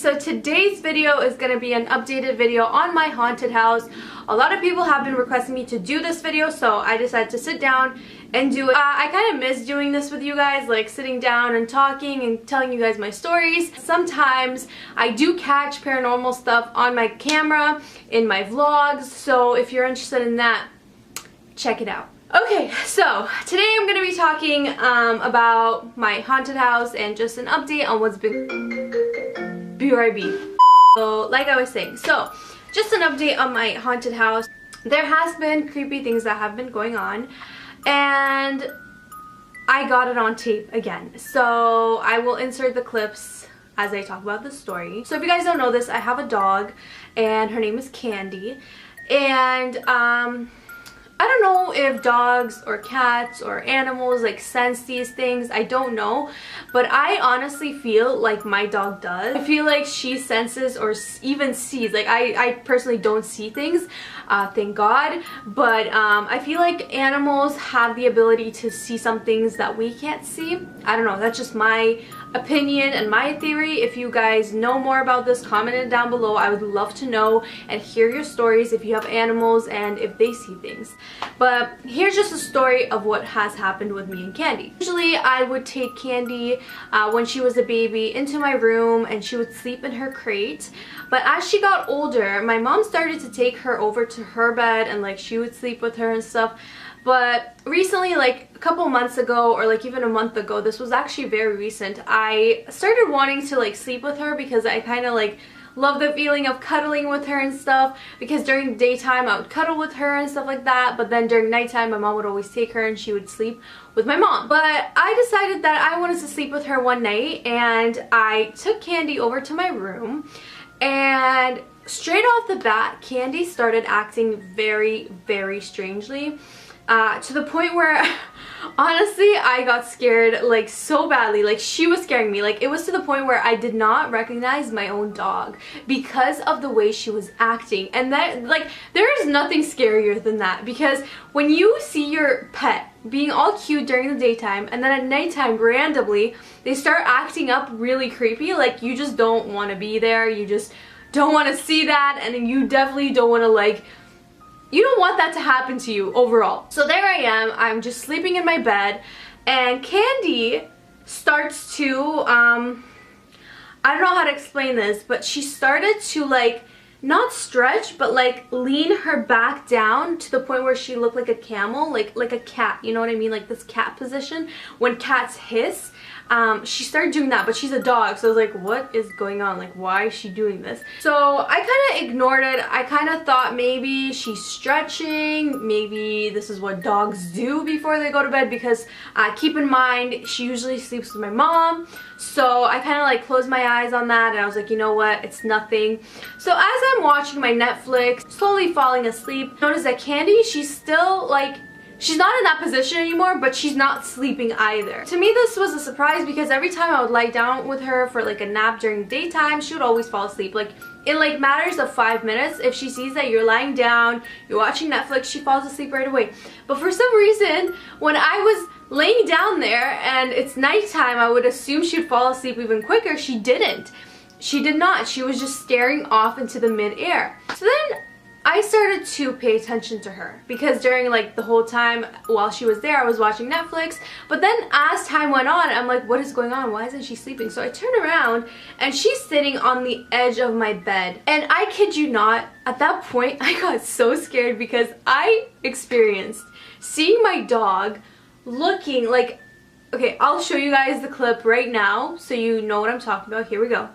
so today's video is going to be an updated video on my haunted house. A lot of people have been requesting me to do this video, so I decided to sit down and do it. I kind of miss doing this with you guys, like sitting down and talking and telling you guys my stories. Sometimes I do catch paranormal stuff on my camera in my vlogs, so if you're interested in that, check it out. Okay, so today I'm going to be talking about my haunted house and just an update on what's been BRB. So, like I was saying, so just an update on my haunted house. There has been creepy things that have been going on, and I got it on tape again. So I will insert the clips as I talk about the story. So if you guys don't know this, I have a dog, and her name is Candy, and I don't know if dogs or cats or animals like sense these things. I don't know, but I honestly feel like my dog does. I feel like she senses or even sees. Like I personally don't see things, thank God, but I feel like animals have the ability to see some things that we can't see. I don't know, that's just my opinion and my theory. If you guys know more about this, comment it down below. I would love to know and hear your stories if you have animals and if they see things. But here's just a story of what has happened with me and Candy. Usually I would take Candy when she was a baby into my room and she would sleep in her crate, but as she got older, my mom started to take her over to her bed and like she would sleep with her and stuff. But recently, like a couple months ago or like even a month ago, this was actually very recent, I started wanting to like sleep with her because I kind of like love the feeling of cuddling with her and stuff, because during the daytime I would cuddle with her and stuff like that, but then during nighttime my mom would always take her and she would sleep with my mom. But I decided that I wanted to sleep with her one night, and I took Candy over to my room, and straight off the bat Candy started acting very, very strangely. To the point where honestly I got scared like so badly. Like she was scaring me. Like it was to the point where I did not recognize my own dog because of the way she was acting. And that, like, there is nothing scarier than that, because when you see your pet being all cute during the daytime and then at nighttime randomly they start acting up really creepy, like you just don't want to be there, you just don't want to see that, and then you definitely don't want to, like, you don't want that to happen to you overall. So there I am, I'm just sleeping in my bed, and Candy starts to, I don't know how to explain this, but she started to like, not stretch, but like lean her back down to the point where she looked like a camel, like a cat, you know what I mean? Like this cat position, when cats hiss. She started doing that, but she's a dog, so I was like, what is going on? Like, why is she doing this? So I kind of ignored it. I kind of thought maybe she's stretching, maybe this is what dogs do before they go to bed, because keep in mind she usually sleeps with my mom. So I kind of like closed my eyes on that, and I was like, you know what, it's nothing. So as I'm watching my Netflix, slowly falling asleep, notice that Candy, she's still like, she's not in that position anymore, but she's not sleeping either. To me, this was a surprise, because every time I would lie down with her for like a nap during daytime, she would always fall asleep. Like in like matters of 5 minutes, if she sees that you're lying down, you're watching Netflix, she falls asleep right away. But for some reason, when I was laying down there and it's nighttime, I would assume she'd fall asleep even quicker. She didn't. She did not. She was just staring off into the mid-air. So then I started to pay attention to her, because during like the whole time while she was there I was watching Netflix, but then as time went on I'm like, what is going on? Why isn't she sleeping? So I turn around and she's sitting on the edge of my bed, and I kid you not, at that point I got so scared, because I experienced seeing my dog looking like, okay, I'll show you guys the clip right now so you know what I'm talking about. Here we go.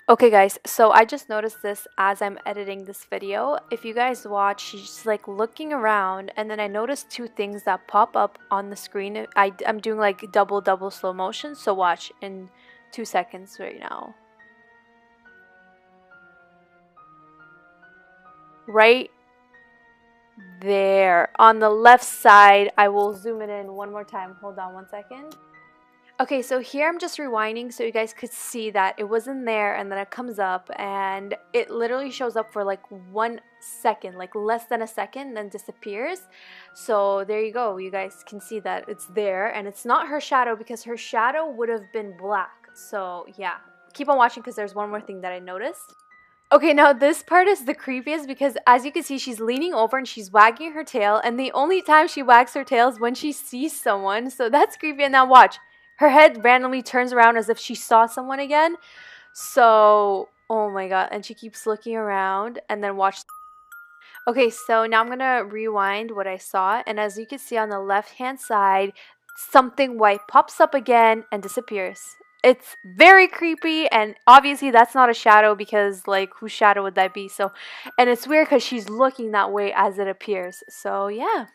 Okay guys, so I just noticed this as I'm editing this video. If you guys watch, she's like looking around, and then I noticed two things that pop up on the screen. I'm doing like double slow motion, so watch in 2 seconds right now. Right there on the left side, I will zoom it in one more time. Hold on 1 second. Okay, so here I'm just rewinding so you guys could see that it wasn't there, and then it comes up and it literally shows up for like 1 second, like less than a second, then disappears. So there you go, you guys can see that it's there, and it's not her shadow because her shadow would have been black. So yeah, keep on watching because there's one more thing that I noticed. Okay, now this part is the creepiest because as you can see, she's leaning over and she's wagging her tail, and the only time she wags her tail is when she sees someone. So that's creepy. And now watch. Her head randomly turns around as if she saw someone again. So, oh my god. And she keeps looking around, and then watch. Okay, so now I'm going to rewind what I saw. And as you can see on the left-hand side, something white pops up again and disappears. It's very creepy, and obviously that's not a shadow because, like, whose shadow would that be? So, and it's weird because she's looking that way as it appears. So, yeah.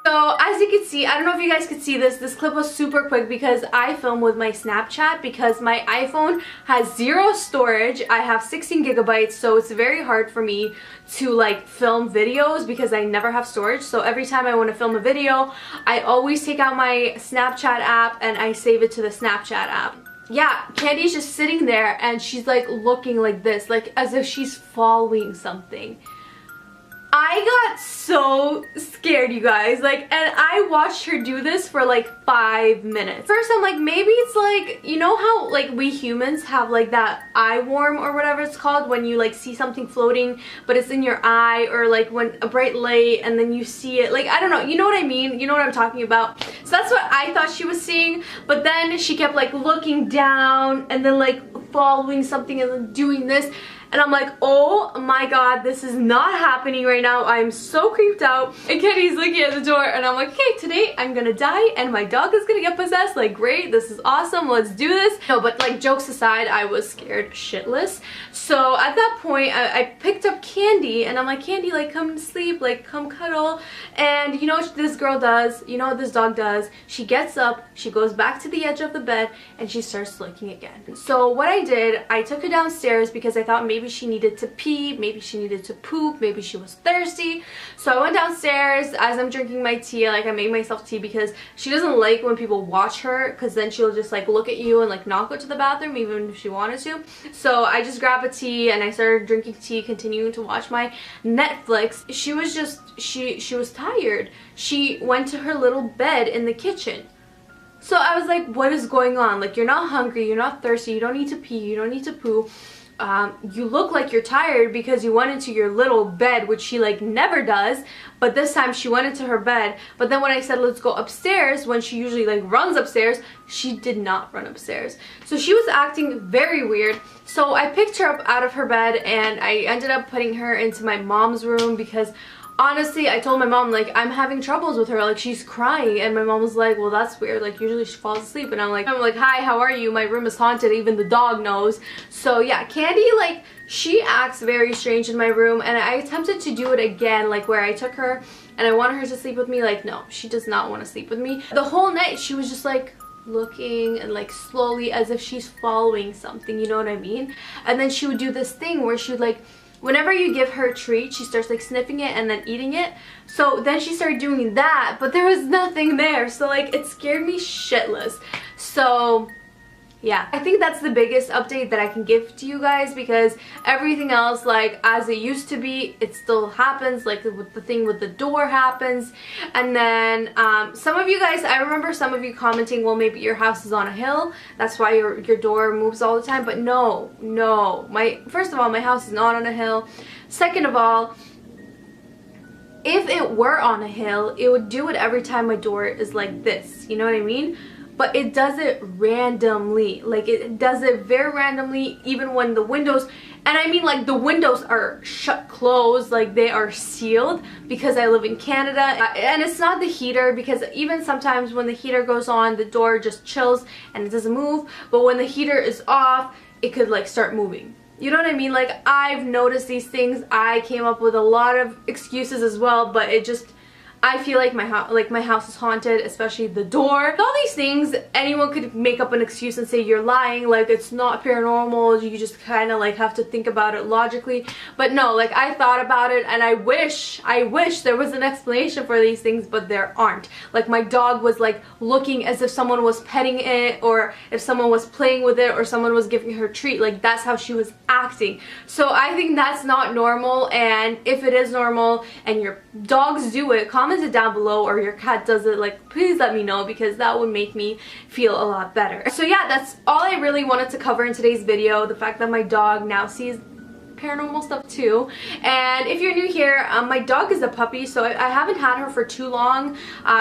So as you can see, I don't know if you guys could see this clip was super quick because I film with my Snapchat because my iPhone has 0 storage. I have 16 gigabytes, so it's very hard for me to like film videos because I never have storage. So every time I want to film a video, I always take out my Snapchat app and I save it to the Snapchat app. Yeah, Candy's just sitting there and she's like looking like this, like as if she's following something. I got so scared, you guys, like, and I watched her do this for like 5 minutes. First I'm like, maybe it's like, you know how like we humans have like that eye worm or whatever it's called when you like see something floating but it's in your eye, or like when a bright light and then you see it, like, I don't know, you know what I mean, you know what I'm talking about. So that's what I thought she was seeing, but then she kept like looking down and then like following something and then doing this. And I'm like, oh my god, this is not happening right now. I'm so creeped out. And Kenny's looking at the door and I'm like, okay, today I'm gonna die and my dog is gonna get possessed. Like, great, this is awesome, let's do this. No, but like, jokes aside, I was scared shitless. So at that point, I picked up Candy and I'm like, Candy, like, come sleep, like, come cuddle. And you know what this girl does? You know what this dog does? She gets up, she goes back to the edge of the bed and she starts licking again. So what I did, I took her downstairs because I thought maybe she needed to pee, maybe she needed to poop, maybe she was thirsty. So I went downstairs as I'm drinking my tea, like I made myself tea because she doesn't like when people watch her because then she'll just like look at you and like not go to the bathroom even if she wanted to. So I just grabbed a tea and I started drinking tea, continuing to watch my Netflix. She was just, she was tired. She went to her little bed in the kitchen. So I was like, what is going on? Like, you're not hungry, you're not thirsty, you don't need to pee, you don't need to poo. You look like you're tired because you went into your little bed, which she like never does, but this time she went into her bed. But then when I said let's go upstairs, when she usually like runs upstairs, she did not run upstairs. So she was acting very weird. So I picked her up out of her bed and I ended up putting her into my mom's room because honestly, I told my mom, like, I'm having troubles with her, like, she's crying, and my mom was like, well, that's weird, like, usually she falls asleep, and I'm like, hi, how are you? My room is haunted, even the dog knows. So yeah, Candy, like, she acts very strange in my room, and I attempted to do it again, like, where I took her, and I wanted her to sleep with me, like, no, she does not want to sleep with me. The whole night, she was just, like, looking and like slowly as if she's following something, you know what I mean? And then she would do this thing where she would like, whenever you give her a treat, she starts like sniffing it and then eating it. So then she started doing that, but there was nothing there. So like, it scared me shitless. So yeah, I think that's the biggest update that I can give to you guys because everything else, like as it used to be, it still happens. Like with the thing with the door happens. And then some of you guys, I remember some of you commenting, well, maybe your house is on a hill, that's why your door moves all the time. But no, first of all, my house is not on a hill. Second of all, if it were on a hill, it would do it every time my door is like this, you know what I mean? But it does it randomly, like it does it very randomly, even when the windows, and I mean like the windows are shut closed, like they are sealed because I live in Canada. And it's not the heater, because even sometimes when the heater goes on, the door just chills and it doesn't move, but when the heater is off, it could like start moving. You know what I mean? Like, I've noticed these things. I came up with a lot of excuses as well, but it just, I feel like my house is haunted, especially the door. All these things, anyone could make up an excuse and say you're lying, like it's not paranormal, you just kind of like have to think about it logically. But no, like I thought about it, and I wish there was an explanation for these things, but there aren't. Like my dog was like looking as if someone was petting it, or if someone was playing with it, or someone was giving her a treat. Like that's how she was acting. So I think that's not normal, and if it is normal and your dogs do it, comment it down below, or your cat does it, like please let me know, because that would make me feel a lot better. So yeah, that's all I really wanted to cover in today's video, the fact that my dog now sees paranormal stuff too. And if you're new here, my dog is a puppy, so I haven't had her for too long.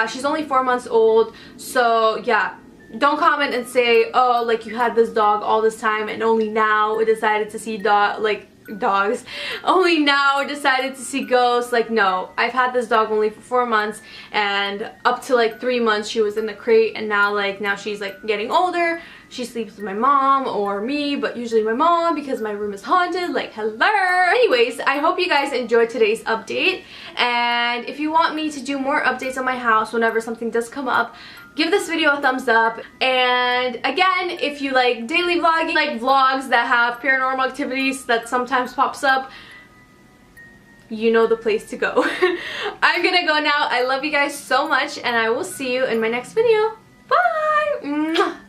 She's only 4 months old, so yeah, don't comment and say, oh, like you had this dog all this time and only now it decided to see dogs only now decided to see ghosts. Like no, I've had this dog only for 4 months, and up to like 3 months she was in the crate, and now she's like getting older. She sleeps with my mom or me, but usually my mom, because my room is haunted. Like hello. Anyways, I hope you guys enjoyed today's update, and if you want me to do more updates on my house whenever something does come up, give this video a thumbs up. And again, if you like daily vlogging, like vlogs that have paranormal activities that sometimes pops up, you know the place to go. I'm gonna go now. I love you guys so much, and I will see you in my next video. Bye! Mwah!